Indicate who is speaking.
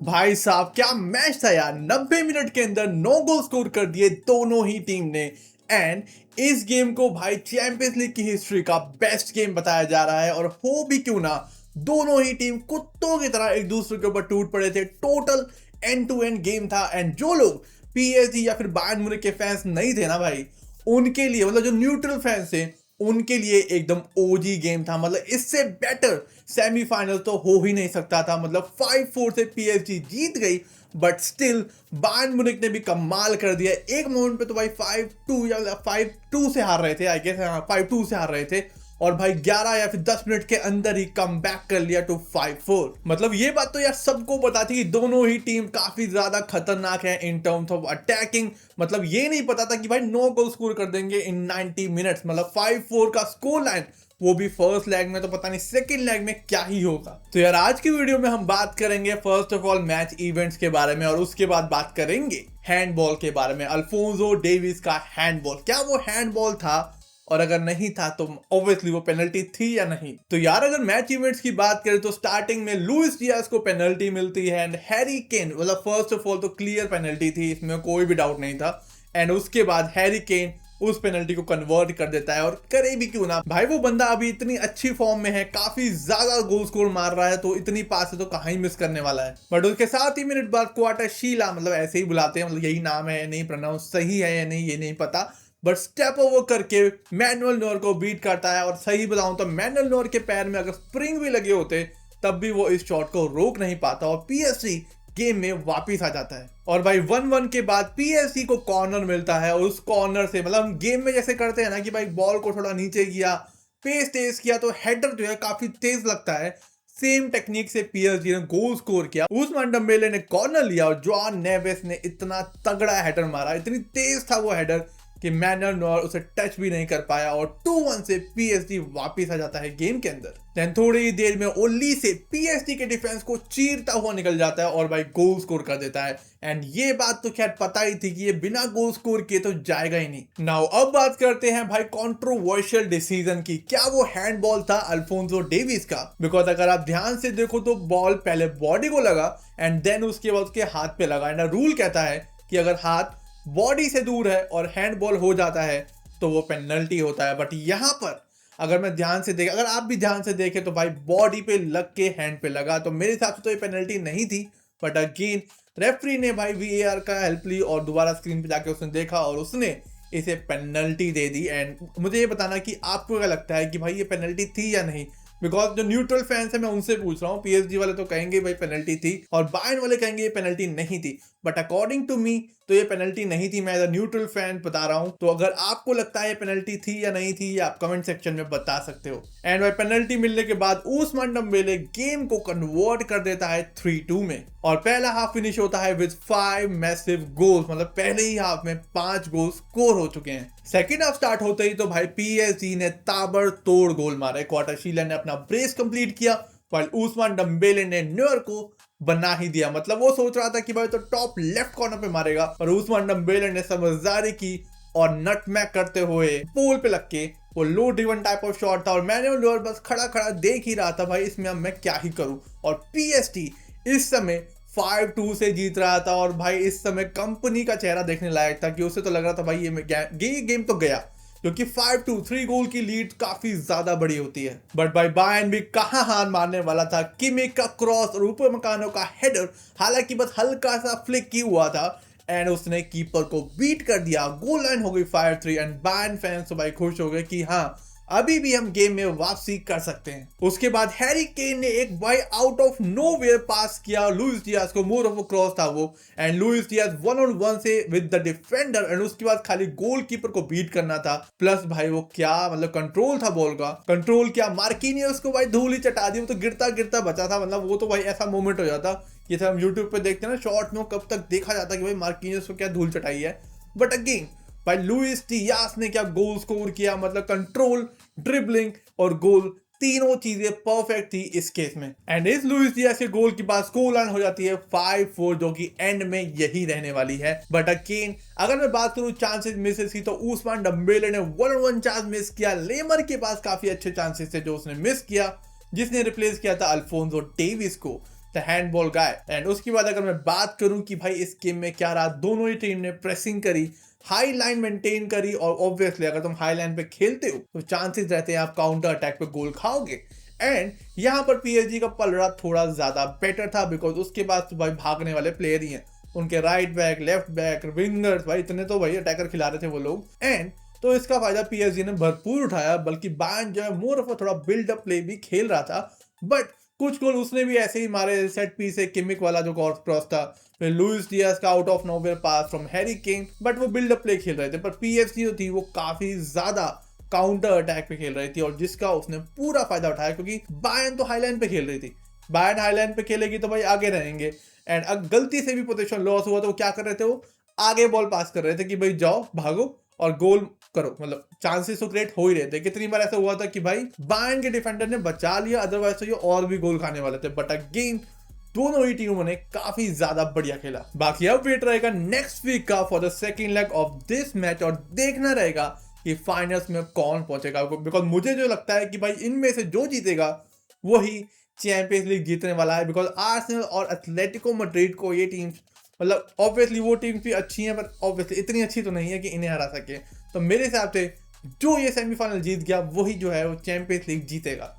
Speaker 1: भाई साहब क्या मैच था यार। 90 मिनट के अंदर 9 गोल स्कोर कर दिए दोनों ही टीम ने। एंड इस गेम को भाई चैंपियंस लीग की हिस्ट्री का बेस्ट गेम बताया जा रहा है। और हो भी क्यों ना, दोनों ही टीम कुत्तों की तरह एक दूसरे के ऊपर टूट पड़े थे। Total end to end game था। एंड जो लोग पीएसजी या फिर बायर्न म्यूनिख के फैंस नहीं थे ना भाई, उनके लिए मतलब जो न्यूट्रल फैंस थे उनके लिए एकदम ओजी गेम था। मतलब इससे बेटर सेमीफाइनल तो हो ही नहीं सकता था। मतलब 5-4 से पीएसजी जीत गई, बट स्टिल बायर्न म्यूनिख ने भी कमाल कर दिया। एक मोमेंट पे तो भाई 5-2 या 5-2 से हार रहे थे, आई गेस 5-2 से हार रहे थे। और भाई 11 या फिर 10 मिनट के अंदर ही कम बैक कर लिया टू 5-4। मतलब ये बात तो यार सबको पता थी कि दोनों ही टीम काफी ज्यादा खतरनाक है इन टर्म्स ऑफ अटैकिंग। मतलब ये नहीं पता था कि भाई 9 गोल स्कोर कर देंगे इन 90 मिनट्स। मतलब 5-4 का स्कोर लाइन, वो भी फर्स्ट लेग में। तो पता नहीं सेकंड लेग में क्या ही होगा। तो यार आज की वीडियो में हम बात करेंगे first of all match events के बारे में, और उसके बाद बात करेंगे हैंडबॉल के बारे में। अल्फोंसो डेविस का हैंडबॉल, क्या वो हैंडबॉल था, और अगर नहीं था तो ऑब्वियसली वो पेनल्टी थी या नहीं। तो यार अगर मैच इवेंट्स की बात करें तो स्टार्टिंग में लुइस डियाज को पेनल्टी मिलती है। एंड हैरी केन, मतलब फर्स्ट ऑफ ऑल तो क्लियर पेनल्टी थी, इसमें कोई भी डाउट नहीं था। एंड उसके बाद हैरी केन उस पेनल्टी को कन्वर्ट कर देता है। और करे भी क्यों ना भाई, वो बंदा अभी इतनी अच्छी फॉर्म में है, काफी ज्यादा गोल स्कोर मार रहा है, तो इतनी पास है तो कहाँ ही मिस करने वाला है। बट उसके 7 ही मिनट बाद क्वार्टर शीला, मतलब ऐसे ही बुलाते हैं, मतलब यही नाम है, नहीं प्रोनाउंस सही है या नहीं ये नहीं पता, बट स्टेप ओवर करके मैनुअल नोर को बीट करता है। और सही बताऊं तो मैनुअल नोर के पैर में अगर स्प्रिंग भी लगे होते तब भी वो इस शॉट को रोक नहीं पाता, और पीएसजी गेम में वापस आ जाता है। और भाई 1-1 के बाद पीएसजी को कॉर्नर मिलता है, और उस कॉर्नर से मतलब हम गेम में जैसे करते हैं ना कि भाई बॉल को थोड़ा नीचे किया, पेस तेज किया, तो हेडर जो है काफी तेज लगता है। सेम टेक्निक से पीएसजी ने गोल स्कोर किया। उस्मान डेम्बेले ने कॉर्नर लिया और जॉन नेवेस ने इतना तगड़ा हेडर मारा, इतनी तेज था वो हेडर कि मैनुअल नोर उसे टच भी नहीं कर पाया, और 2-1 से पीएसजी वापस आ जाता है गेम के अंदर। देन थोड़ी ही देर में ओली से पीएसजी के डिफेंस को चीरता हुआ निकल जाता है और भाई गोल स्कोर कर देता है। एंड ये बात तो खैर पता ही थी कि ये बिना गोल स्कोर किए तो जाएगा ही नहीं। नाउ अब बात करते हैं भाई कंट्रोवर्शियल डिसीजन की। क्या वो हैंडबॉल था अल्फोंसो डेविस का? बिकॉज अगर आप ध्यान से देखो तो बॉल पहले बॉडी को लगा एंड देन उसके बाद उसके हाथ पे लगा। एंड रूल कहता है कि अगर हाथ बॉडी से दूर है और हैंडबॉल हो जाता है तो वो पेनल्टी होता है। बट यहां पर अगर मैं ध्यान से देख, अगर आप भी ध्यान से देखें तो भाई बॉडी पे लग के हैंड पे लगा, तो मेरे हिसाब से तो ये पेनल्टी नहीं थी। बट अगेन रेफरी ने भाई वीएआर का हेल्प ली और दोबारा स्क्रीन पे जाके उसने देखा और उसने इसे पेनल्टी दे दी। एंड मुझे ये बताना कि आपको क्या लगता है कि भाई ये पेनल्टी थी या नहीं? बिकॉज जो न्यूट्रल फैंस है मैं उनसे पूछ रहा हूँ। पीएसजी वाले तो कहेंगे भाई पेनल्टी थी, और बायर्न वाले कहेंगे ये पेनल्टी नहीं थी। बट अकॉर्डिंग टू मी तो ये पेनल्टी नहीं थी। मैं एज अ न्यूट्रल फैन बता रहा हूँ। तो अगर आपको लगता है ये पेनल्टी थी या नहीं थी, ये आप कमेंट सेक्शन में बता सकते हो। एंड भाई पेनल्टी मिलने के बाद उस्मान डेम्बेले गेम को कन्वर्ट कर देता है 3-2 में, और पहला हाफ फिनिश होता है विद 5 मैसिव गोल्स। मतलब पहले ही हाफ में 5 गोल स्कोर हो चुके हैं। सेकेंड हाफ स्टार्ट होते ही तो भाई पीएसजी ने ताबड़तोड़ गोल मारे। क्वार्टर शीला ने अपना ब्रेस कंप्लीट किया, while उस्मान डेम्बेले ने न्यूयॉर्क को बना ही दिया। मतलब वो सोच रहा था कि भाई तो टॉप लेफ्ट कॉर्नर पे मारेगा, और उस्मान डेम्बेले ने समझदारी की और नटमैग करते हुए पोल पे लग के, वो लो ड्रिवन टाइप ऑफ शॉट था, और मैंने वो बस खड़ा खड़ा देख ही रहा था भाई इसमें अब मैं क्या ही करूं। और पीएसटी इस समय 5-2 से जीत रहा था, और भाई इस समय कंपनी का चेहरा देखने लायक था कि उसे तो लग रहा था भाई ये गेम तो गया, क्योंकि 5-2 3 गोल की लीड काफी ज्यादा बड़ी होती है। बट भाई बायर्न भी कहां हार मारने वाला था। किमिक का क्रॉस और ऊपर मकानों का हेडर, हालांकि बस हल्का सा फ्लिक की हुआ था, एंड उसने कीपर को बीट कर दिया। गोल लाइन हो गई 5-3, एंड बायर्न फैंस तो भाई खुश हो गए कि हाँ अभी भी हम गेम में वापसी कर सकते हैं। उसके बाद हैरी केन ने एक भाई आउट ऑफ नोवेयर पास किया लुइस डियाज को, मोर ऑफ अ क्रॉस था वो, एंड लुइस डियाज 1-on-1 से विद द डिफेंडर, एंड उसके बाद खाली गोलकीपर को बीट करना था। प्लस भाई वो क्या मतलब कंट्रोल था बॉल का, कंट्रोल क्या, मार्किनियोस को भाई धूल ही चटा दी, वो तो गिरता गिरता बचा था। मतलब वो तो भाई ऐसा मोमेंट हो जाता, ये हम यूट्यूब पे देखते हैं ना शॉर्ट में, कब तक देखा जाता कि भाई मार्किनियोस को क्या धूल चटाई है। बट अगेन भाई लुइस डियाज ने क्या गोल स्कोर किया। मतलब कंट्रोल, ड्रिबलिंग और गोल, तीनों चीजें परफेक्ट थी इस केस में। एंड इस लुइस डियाज के गोल के बाद स्कोर लाइन हो जाती है 5-4, जो कि एंड में यही रहने वाली है। बट अगेन अगर मैं बात करूं चांसेस मिसेस की, तो उस्मान डेम्बेले ने 1-on-1 चांस मिस किया। लेमर के पास काफी अच्छे चांसेस थे जो उसने मिस किया, जिसने रिप्लेस किया था अल्फोंसो डेविस को। The handball guy. एंड उसके बाद अगर मैं बात करूं कि भाई इस गेम में क्या रहा, दोनों ही टीम ने प्रेसिंग करी, हाई लाइन मेंटेन करी, और ऑब्वियसली अगर तुम हाई लाइन पे खेलते हो तो चांसेस रहते हैं आप काउंटर अटैक पे गोल खाओगे। एंड यहाँ पर पीएसजी का पलड़ा थोड़ा ज्यादा बेटर था, बिकॉज उसके पास तो भाई भागने वाले प्लेयर ही हैं, उनके right back, left back, wingers, भाई इतने तो भाई अटैकर खिला रहे थे वो लोग। एंड तो इसका फायदा पीएसजी ने भरपूर उठाया, बल्कि बायर्न जो है मोर ऑफ थोड़ा बिल्डअप प्ले भी खेल रहा था, बट कुछ गोल उसने भी ऐसे ही मारे। सेट पीस से किमिक वाला जो क्रॉस था, फिर लुइस डियाज का out of nowhere pass from Harry Kane, but वो बिल्डअप प्ले खेल रहे थे। पर पीएसजी जो थी वो काफी ज्यादा काउंटर अटैक पे खेल रही थी, और जिसका उसने पूरा फायदा उठाया, क्योंकि बायर्न तो हाईलाइन पे खेल रही थी। बायर्न हाईलाइन पे खेलेगी तो भाई आगे रहेंगे। एंड अगर गलती से भी पोजीशन लॉस हुआ तो वो क्या कर रहे थे, वो आगे बॉल पास कर रहे थे कि भाई जाओ भागो और गोल करो। मतलब चांसेस तो क्रिएट हो ही रहे थे। कितनी बार ऐसा हुआ था कि भाई बायर्न के डिफेंडर ने बचा लिया, अदरवाइज तो ये और भी गोल खाने वाले थे। बट अगेन दोनों ही टीमों ने काफी ज्यादा बढ़िया खेला। बाकी अब वेट रहेगा नेक्स्ट वीक का for the second leg of this match, और देखना रहेगा कि फाइनल्स में कौन पहुंचेगा। बिकॉज मुझे जो लगता है कि भाई इनमें से जो जीतेगा वही चैंपियंस लीग जीतने वाला है। बिकॉज आर्सेनल और एथलेटिको मैड्रिड को ये टीम, मतलब ऑब्वियसली वो टीम भी अच्छी है, पर ऑब्वियसली इतनी अच्छी तो नहीं है कि इन्हें हरा सके। तो मेरे हिसाब से जो ये सेमीफाइनल जीत गया वही जो है वो चैंपियंस लीग जीतेगा।